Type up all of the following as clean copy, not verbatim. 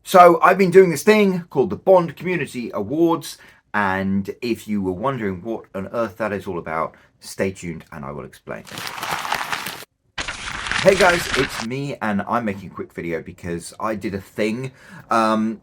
So I've been doing this thing called the Bond Community Awards, and if you were wondering what on earth that is all about, stay tuned and I will explain. Hey guys, it's me and I'm making a quick video because I did a thing. The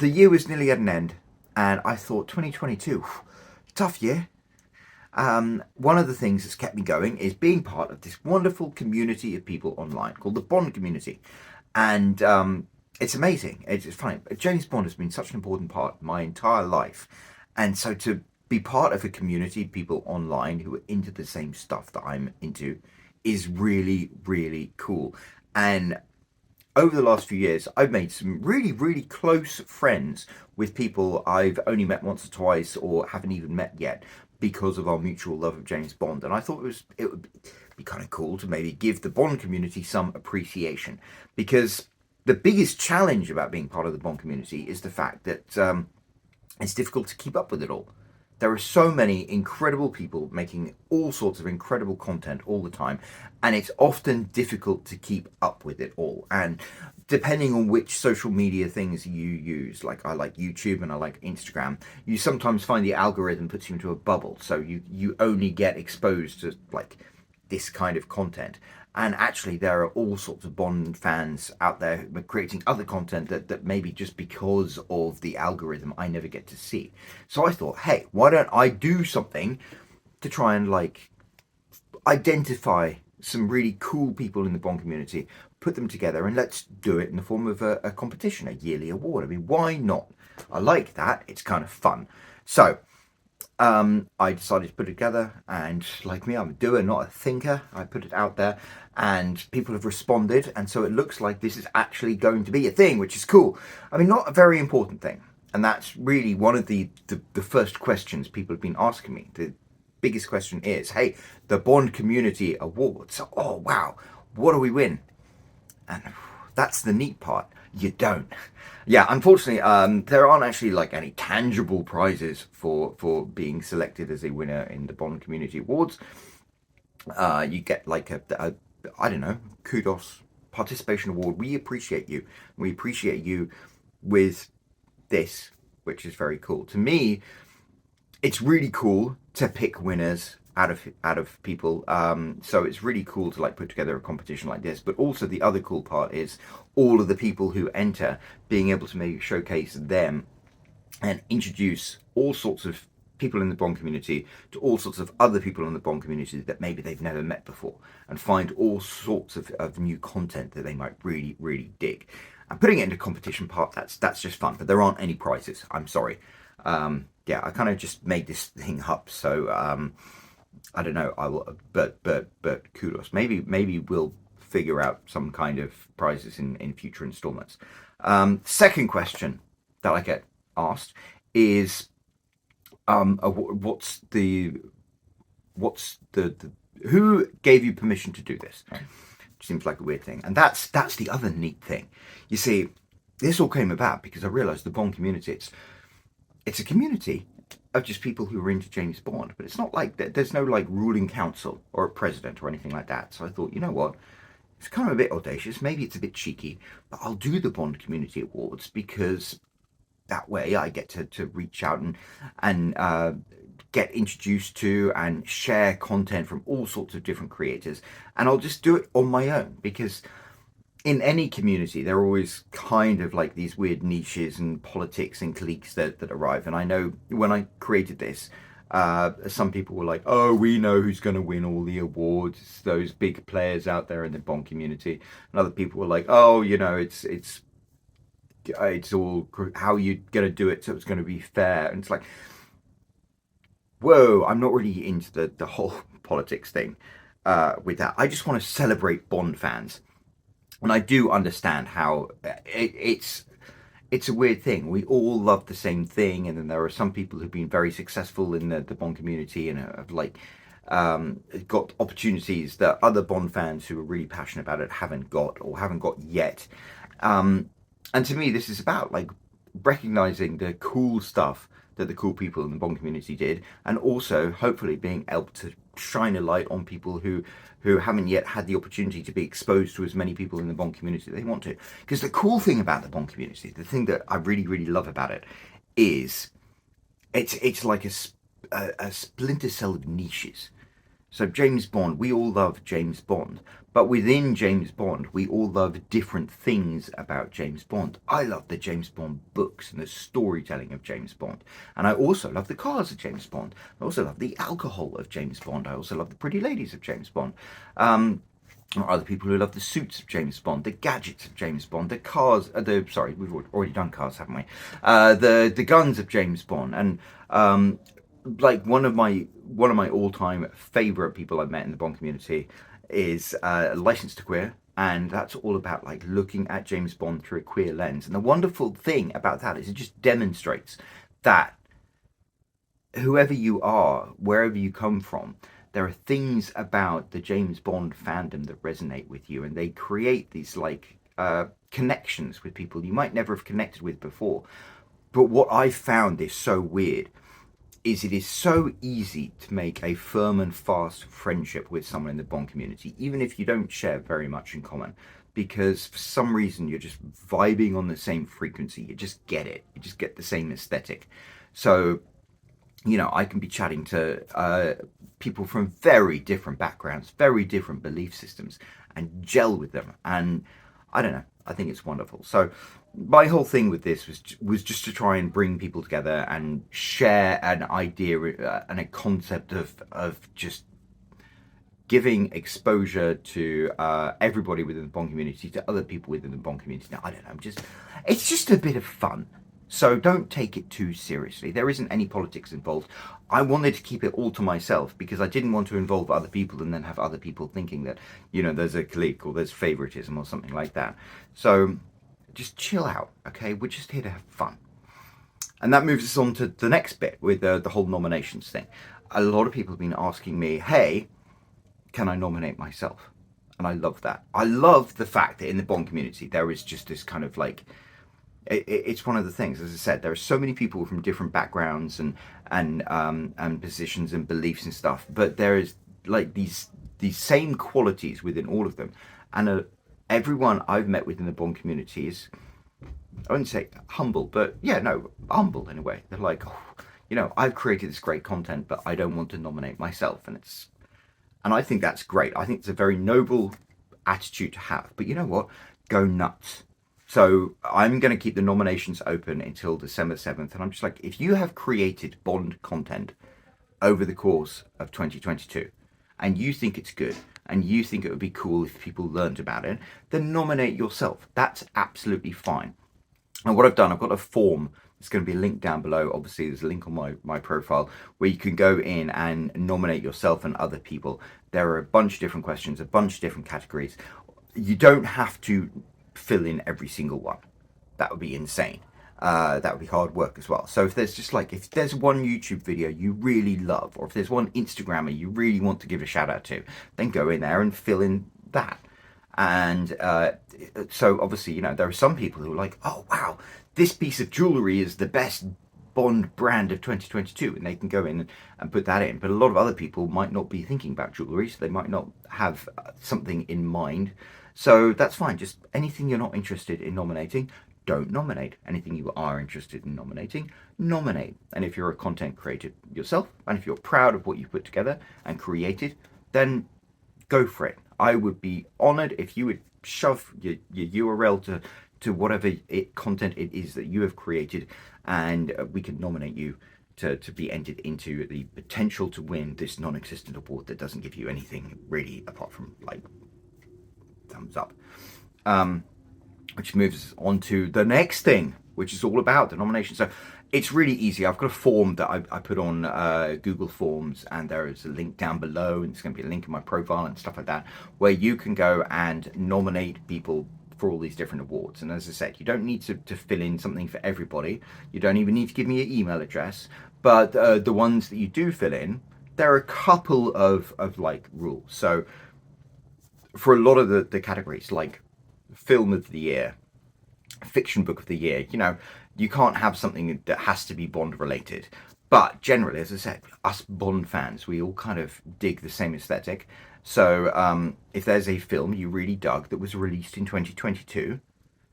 year was nearly at an end and I thought 2022, tough year. One of the things that's kept me going is being part of this wonderful community of people online called the Bond Community. And it's amazing. It's funny. James Bond has been such an important part of my entire life. And so to be part of a community of people online who are into the same stuff that I'm into is really, really cool. And over the last few years, I've made some really, really close friends with people I've only met once or twice or haven't even met yet because of our mutual love of James Bond. And I thought it would be kind of cool to maybe give the Bond community some appreciation, because the biggest challenge about being part of the Bond community is the fact that it's difficult to keep up with it all. There are so many incredible people making all sorts of incredible content all the time, and it's often difficult to keep up with it all. And depending on which social media things you use, like I like YouTube and I like Instagram, you sometimes find the algorithm puts you into a bubble. So you only get exposed to like this kind of content. And actually, there are all sorts of Bond fans out there creating other content that maybe just because of the algorithm I never get to see. So I thought, hey, why don't I do something to try and like identify some really cool people in the Bond community, put them together, and let's do it in the form of a competition, a yearly award. I mean, why not? I like that. It's kind of fun. So I decided to put it together, and like me, I'm a doer, not a thinker. I put it out there and people have responded, and so it looks like this is actually going to be a thing, which is cool. I mean, not a very important thing, and that's really one of the first questions people have been asking me. The biggest question is, hey, the Bond Community Awards, oh wow, what do we win? And that's the neat part. You don't. Yeah, unfortunately, there aren't actually like any tangible prizes for being selected as a winner in the Bond Community Awards. You get like a I don't know, kudos participation award. We appreciate you. We appreciate you with this, which is very cool. To me, it's really cool to pick winners out of people. So it's really cool to like put together a competition like this. But also the other cool part is all of the people who enter being able to maybe showcase them and introduce all sorts of people in the Bond community to all sorts of other people in the Bond community that maybe they've never met before, and find all sorts of new content that they might really, really dig. And putting it into competition part, that's just fun, but there aren't any prizes. I'm sorry. Yeah, I kind of just made this thing up, so I don't know. I will, but kudos. Maybe we'll figure out some kind of prizes in future installments. Second question that I get asked is, what's the who gave you permission to do this? Which seems like a weird thing, and that's the other neat thing. You see, this all came about because I realised the Bond community, it's a community of just people who are into James Bond, but it's not like there's no like ruling council or a president or anything like that. So I thought, you know what, it's kind of a bit audacious, maybe it's a bit cheeky, but I'll do the Bond Community Awards because that way I get to reach out and get introduced to and share content from all sorts of different creators, and I'll just do it on my own, because in any community there are always kind of like these weird niches and politics and cliques that arrive. And I know when I created this, some people were like, oh, we know who's going to win all the awards, it's those big players out there in the Bond community. And other people were like, oh, you know, it's all how you're going to do it, so it's going to be fair. And it's like, whoa, I'm not really into the whole politics thing with that. I just want to celebrate Bond fans. And I do understand how it's a weird thing. We all love the same thing, and then there are some people who've been very successful in the Bond community and have like got opportunities that other Bond fans who are really passionate about it haven't got or haven't got yet. And to me, this is about like recognizing the cool stuff that the cool people in the Bond community did, and also hopefully being able to shine a light on people who haven't yet had the opportunity to be exposed to as many people in the Bond community they want to. Because the cool thing about the Bond community, the thing that I really, really love about it, is it's like a splinter cell of niches. So James Bond, we all love James Bond, but within James Bond, we all love different things about James Bond. I love the James Bond books and the storytelling of James Bond. And I also love the cars of James Bond. I also love the alcohol of James Bond. I also love the pretty ladies of James Bond. Or other people who love the suits of James Bond, the gadgets of James Bond, the cars, sorry, we've already done cars, haven't we? The guns of James Bond. And like one of my all-time favorite people I've met in the Bond community is Licensed to Queer, and that's all about like looking at James Bond through a queer lens. And the wonderful thing about that is it just demonstrates that whoever you are, wherever you come from, there are things about the James Bond fandom that resonate with you, and they create these like connections with people you might never have connected with before. But what I found is so weird is it is so easy to make a firm and fast friendship with someone in the Bond community, even if you don't share very much in common, because for some reason you're just vibing on the same frequency. You just get it. You just get the same aesthetic. So, you know, I can be chatting to people from very different backgrounds, very different belief systems, and gel with them. And I don't know, I think it's wonderful. So my whole thing with this was just to try and bring people together and share an idea and a concept of just giving exposure to everybody within the Bond community, to other people within the Bond community. Now, I don't know, it's just a bit of fun. So don't take it too seriously. There isn't any politics involved. I wanted to keep it all to myself because I didn't want to involve other people and then have other people thinking that, you know, there's a clique or there's favoritism or something like that. So just chill out, okay? We're just here to have fun. And that moves us on to the next bit with the whole nominations thing. A lot of people have been asking me, hey, can I nominate myself? And I love that. I love the fact that in the Bond community, there is just this kind of like, it's one of the things, as I said, there are so many people from different backgrounds and positions and beliefs and stuff, but there is like these same qualities within all of them. And everyone I've met within the Bond community is, I wouldn't say humble, but yeah, no, humble in a way. They're like, oh, you know, I've created this great content, but I don't want to nominate myself. And I think that's great. I think it's a very noble attitude to have. But you know what? Go nuts. So I'm going to keep the nominations open until December 7th. And I'm just like, if you have created Bond content over the course of 2022 and you think it's good and you think it would be cool if people learned about it, then nominate yourself. That's absolutely fine. And what I've done, I've got a form. It's going to be linked down below. Obviously, there's a link on my profile where you can go in and nominate yourself and other people. There are a bunch of different questions, a bunch of different categories. You don't have to fill in every single one. That would be insane. That would be hard work as well. So if there's just like, if there's one YouTube video you really love, or if there's one Instagrammer you really want to give a shout out to, then go in there and fill in that. And so obviously, you know, there are some people who are like, oh, wow, this piece of jewelry is the best Bond brand of 2022, and they can go in and put that in. But a lot of other people might not be thinking about jewelry, so they might not have something in mind. So that's fine. Just anything you're not interested in nominating, don't nominate. Anything you are interested in nominating, nominate. And if you're a content creator yourself, and if you're proud of what you put together and created, then go for it. I would be honored if you would shove your URL to whatever content it is that you have created, and we can nominate you to be entered into the potential to win this non-existent award that doesn't give you anything really apart from like thumbs up. Which moves us on to the next thing, which is all about the nomination. So it's really easy. I've got a form that I put on Google Forms, and there is a link down below, and it's going to be a link in my profile and stuff like that, where you can go and nominate people for all these different awards. And as I said, you don't need to fill in something for everybody. You don't even need to give me your email address. But the ones that you do fill in, there are a couple of like rules. So for a lot of the categories, like Film of the Year, fiction book of the year, you know, you can't have something that has to be Bond related. But generally, as I said, us Bond fans, we all kind of dig the same aesthetic. So if there's a film you really dug that was released in 2022,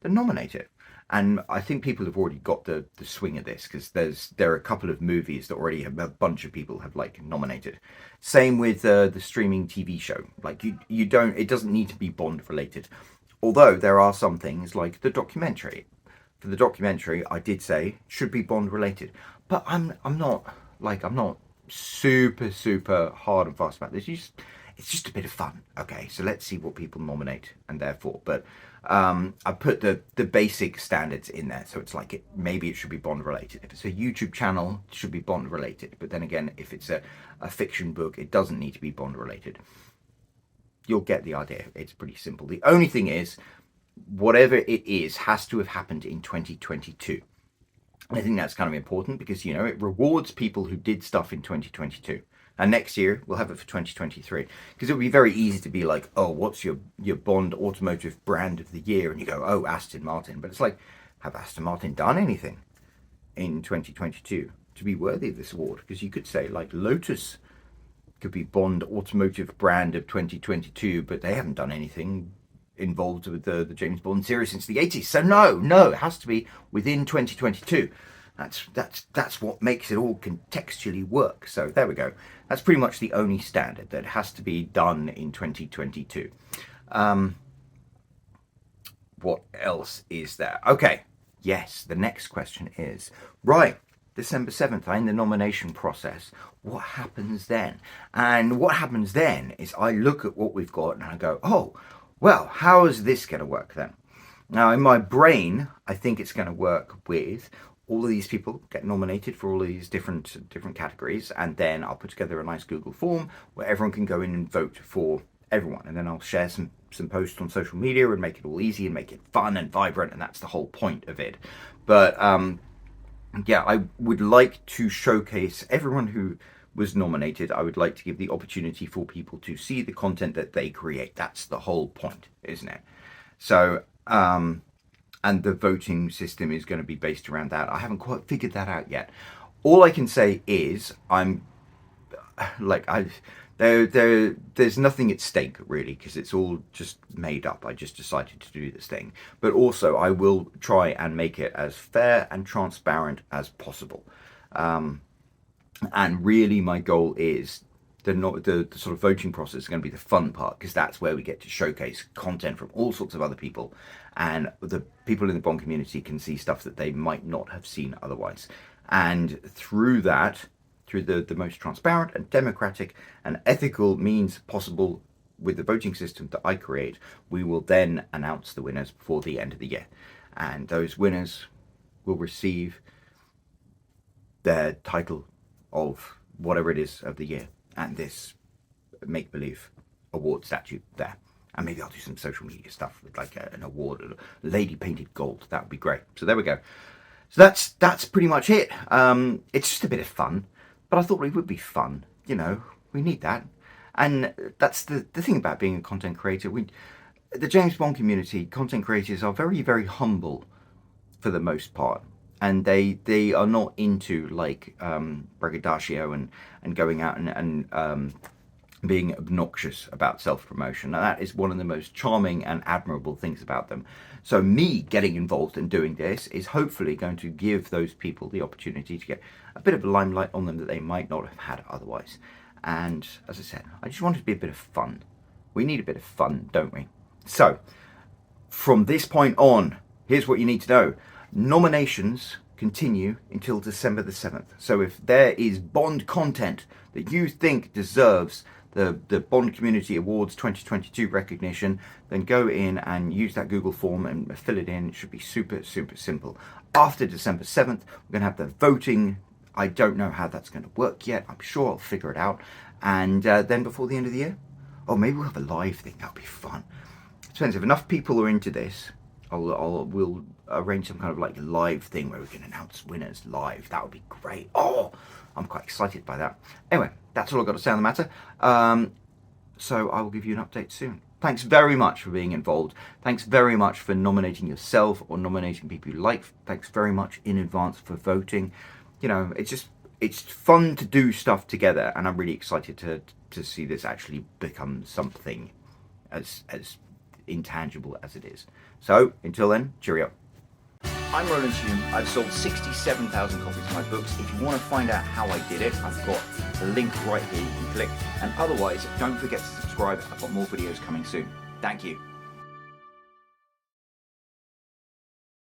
then nominate it. And I think people have already got the swing of this, because there are a couple of movies that already have a bunch of people have like nominated. Same with the streaming TV show. Like you don't, it doesn't need to be Bond related. Although there are some things like the documentary. For the documentary, I did say should be Bond related, but I'm not super hard and fast about this. It's just a bit of fun. Okay, so let's see what people nominate and therefore. But I put the basic standards in there, so it's like maybe it should be Bond related. If it's a YouTube channel, it should be Bond related. But then again, if it's a fiction book, it doesn't need to be Bond related. You'll get the idea. It's pretty simple. The only thing is, whatever it is has to have happened in 2022. I think that's kind of important because, you know, it rewards people who did stuff in 2022. And next year, we'll have it for 2023. Because it would be very easy to be like, oh, what's your Bond automotive brand of the year? And you go, oh, Aston Martin. But it's like, have Aston Martin done anything in 2022 to be worthy of this award? Because you could say, like, Lotus could be Bond automotive brand of 2022, but they haven't done anything involved with the James Bond series since the 80s. So no, it has to be within 2022. That's what makes it all contextually work. So there we go. That's pretty much the only standard, that it has to be done in 2022. What else is there? Okay, yes, the next question is, right, December 7th, I'm in the nomination process. What happens then? And what happens then is I look at what we've got and I go, oh, well, how is this going to work then? Now, in my brain, I think it's going to work with all of these people get nominated for all of these different categories, and then I'll put together a nice Google form where everyone can go in and vote for everyone, and then I'll share some posts on social media and make it all easy and make it fun and vibrant, and that's the whole point of it. But yeah, I would like to showcase everyone who was nominated. I would like to give the opportunity for people to see the content that they create. That's the whole point, isn't it? So and the voting system is going to be based around that. I haven't quite figured that out yet. All I can say is there's nothing at stake really, because it's all just made up. I just decided to do this thing. But also I will try and make it as fair and transparent as possible. And really my goal is the sort of voting process is going to be the fun part, because that's where we get to showcase content from all sorts of other people, and the people in the Bond community can see stuff that they might not have seen otherwise. And through that, through the most transparent and democratic and ethical means possible with the voting system that I create, we will then announce the winners before the end of the year. And those winners will receive their title of whatever it is of the year, and this make-believe award statue there. And maybe I'll do some social media stuff with like an award, a lady painted gold. That would be great. So there we go. So that's pretty much it. It's just a bit of fun, but I thought it would be fun. You know, we need that. And that's the thing about being a content creator. The James Bond community, content creators are very, very humble for the most part. And they are not into like braggadocio and going out and being obnoxious about self-promotion. And that is one of the most charming and admirable things about them. So me getting involved and doing this is hopefully going to give those people the opportunity to get a bit of a limelight on them that they might not have had otherwise. And as I said, I just want it to be a bit of fun. We need a bit of fun, don't we? So from this point on, here's what you need to know. Nominations continue until December the 7th. So if there is Bond content that you think deserves the Bond Community Awards 2022 recognition, then go in and use that Google form and fill it in. It should be super, super simple. After December 7th, we're going to have the voting. I don't know how that's going to work yet. I'm sure I'll figure it out. And then before the end of the year, maybe we'll have a live thing. That'll be fun. It depends. If enough people are into this, we'll arrange some kind of like live thing where we can announce winners live. That would be great. I'm quite excited by that. Anyway, that's all I've got to say on the matter. So I will give you an update soon. Thanks very much for being involved. Thanks very much for nominating yourself or nominating people you like. Thanks very much in advance for voting. You know, it's fun to do stuff together, and I'm really excited to see this actually become something as intangible as it is. So until then, cheerio. I'm Roland Hume. I've sold 67,000 copies of my books. If you want to find out how I did it, I've got the link right here you can click. And otherwise, don't forget to subscribe. I've got more videos coming soon. Thank you.